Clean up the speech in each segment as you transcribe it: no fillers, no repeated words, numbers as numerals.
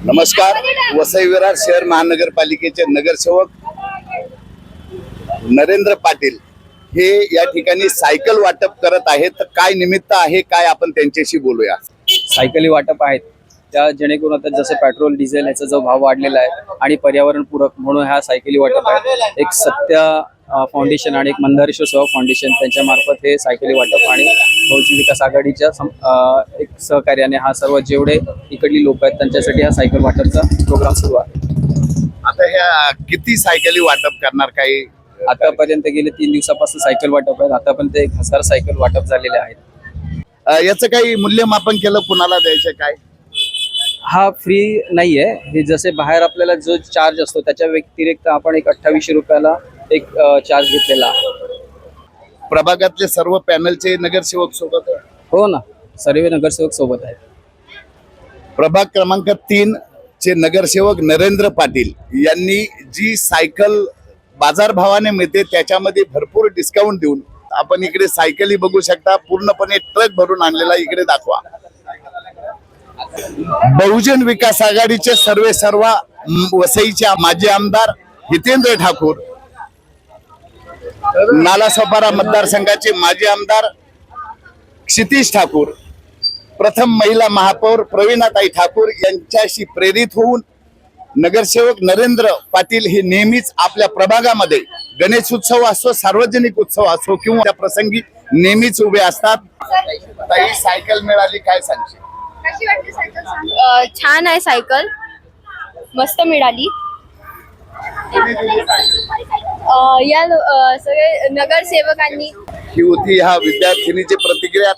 नमस्कार. वसई विरार शहर महानगरपालिकेचे नगरसेवक नरेंद्र पाटील हे या ठिकाणी सायकल वाटप करत आहेत. तर काय निमित्त आहे, काय आपण त्यांच्याशी बोलूया. सायकली वाटप आहेत त्या जेणेकरून आता जसं पेट्रोल डिझेल याचा जो भाव वाढलेला आहे आणि पर्यावरणपूरक म्हणून ह्या सायकली वाटप आहेत. एक सत्य फाउंडेशन आणि एक मंदारेश्वर सेवा फाउंडेशन त्यांच्या मार्फत हे सायकली वाटप आणि बहुजन विकास आघाडीच्या एक सहकार्याने हा सर्व जेवढे इकडली लोक आहेत त्यांच्यासाठी हा सायकल वाटपचा प्रोग्राम सुरू आहे. आता ह्या किती सायकली वाटप करणार, काही आतापर्यंत गेले 3 दिवसापासून सायकल वाटप आहेत. आतापर्यंत 1000 सायकल वाटप झालेले आहेत. याचं काही मूल्यमापन केलं, कुणाला द्यायचं काय? हा फ्री नाहीये. हे जसे बाहेर आपल्याला जो चार्ज असतो त्याच्या व्यतिरिक्त आपण एक 2800 रुपयाला एक चार्ज घेतलेला आहे. प्रभागातले सर्व पॅनलचे नगरसेवक सोबत आहे? हो ना, सर्व नगरसेवक सोबत आहेत. प्रभाग क्रमांक 3 चे नगरसेवक नरेंद्र पाटील यांनी जी सायकल बाजारभावाने मिळते त्याच्यामध्ये भरपूर डिस्काउंट देऊन आपण इकडे सायकली बघू शकता. पूर्णपणे ट्रक भरून आणलेला इकडे दाखवा. बहुजन विकास आघाडीचे सर्व वसईचे माजी आमदार हितेंद्र ठाकूर, नालासोपारा मतदारसंघाचे माजी आमदार क्षितिज ठाकूर, प्रथम महिला महापौर प्रवीणाताई ठाकूर यांच्याशी प्रेरित होऊन नगरसेवक नरेंद्र पाटील हे नेहमीच आपल्या प्रभागामध्ये गणेश उत्सव असो, सार्वजनिक उत्सव असो किंवा त्या प्रसंगी नेहमीच उभे असतात. ताई, सायकल मिळाली, काय सांगशील? कशी वाटली सायकल? छान आहे सायकल, मस्त मिळाली. या सगळे नगरसेवकांनी ही होती ह्या विद्यार्थिनीची प्रतिक्रिया.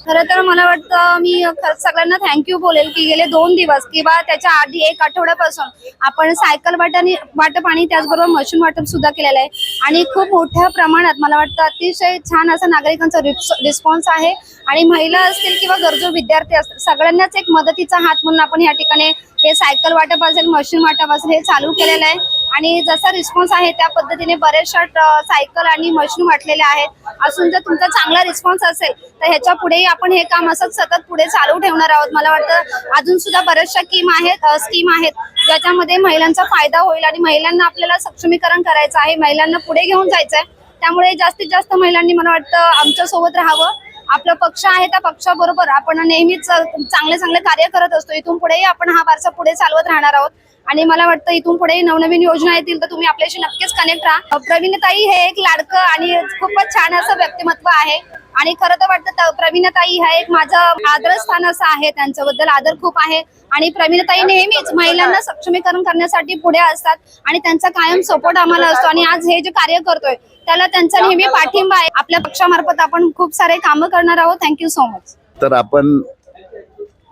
खरं तर मला वाटतं मी सगळ्यांना थँक्यू बोलेल की गेले 2 दिवस किंवा त्याच्या आधी 1 आठवड्यापासून आपण सायकल वाटप आणि त्याचबरोबर मशीन वाटप सुद्धा केलेलं आहे. आणि खूप मोठ्या प्रमाणात मला वाटतं अतिशय छान असा नागरिकांचा रिस्पॉन्स आहे. आणि महिला असतील किंवा गरजू विद्यार्थी असतील सगळ्यांनाच एक मदतीचा हात म्हणून आपण या ठिकाणी हे सायकल वाटप असेल, मशीन वाटप असेल हे चालू केलेलं आहे. आणि जसा रिस्पॉन्स आहे त्या पद्धतीने बरेचशा सायकल आणि मशीन वाटलेल्या आहेत. असून जर तुमचा चांगला रिस्पॉन्स असेल तर ह्याच्या पुढेही आपण हे काम असंच सतत पुढे चालू ठेवणार आहोत. मला वाटतं अजून सुद्धा बऱ्याचशा स्कीम आहेत ज्याच्यामध्ये महिलांचा फायदा होईल आणि महिलांना आपल्याला सक्षमीकरण करायचं आहे, महिलांना पुढे घेऊन जायचं आहे. त्यामुळे जास्तीत जास्त महिलांनी मला वाटतं आमच्या सोबत राहावं. आपला पक्ष आहे त्या पक्षाबरोबर आपण नेहमीच चांगले कार्य करत असतो. इथून पुढेही आपण हा वारसा पुढे चालवत राहणार आहोत. आणि मला वाटतं इथून पुढे नवनवीन योजना येतील तर तुम्ही आपल्याशी नक्कीच कनेक्ट राहा. प्रवीणताई हे एक लाडकं आणि खूपच छान असं व्यक्तिमत्व आहे. आणि खरं तर वाटतं प्रवीणताई हा एक माझं आदरस्थान असं आहे, त्यांच्याबद्दल आदर खूप आहे. आणि प्रवीणताई नेहमीच महिलांना सक्षमीकरण करण्यासाठी पुढे असतात आणि त्यांचा कायम सपोर्ट आम्हाला असतो. आणि आज हे जे कार्य करतोय त्याला त्यांचा नेहमी पाठिंबा आहे. आपल्या पक्षामार्फत आपण खूप सारे कामं करणार आहोत. Thank you so much. तर आपण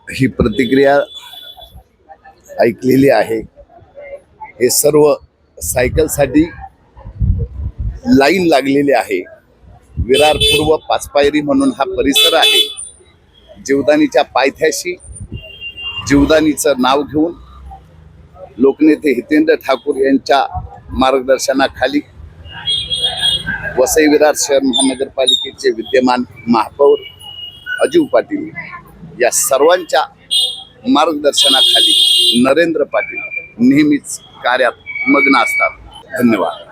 ही प्रतिक्रिया ऐकलेली आहे. हे सर्व सायकलसाठी लाईन लागलेली आहे. विरार पूर्व पाचपायरी म्हणून हा परिसर आहे. जीवदानीच्या पायथ्याशी जीवदानीचं नाव घेऊन लोकनेते हितेंद्र ठाकूर यांच्या मार्गदर्शनाखाली वसई विरार शहर महानगरपालिकेचे विद्यमान महापौर अजू पाटील या सर्वांच्या मार्गदर्शनाखाली नरेंद्र पाटील नेहमीच कार्यात मग्न असतात. धन्यवाद.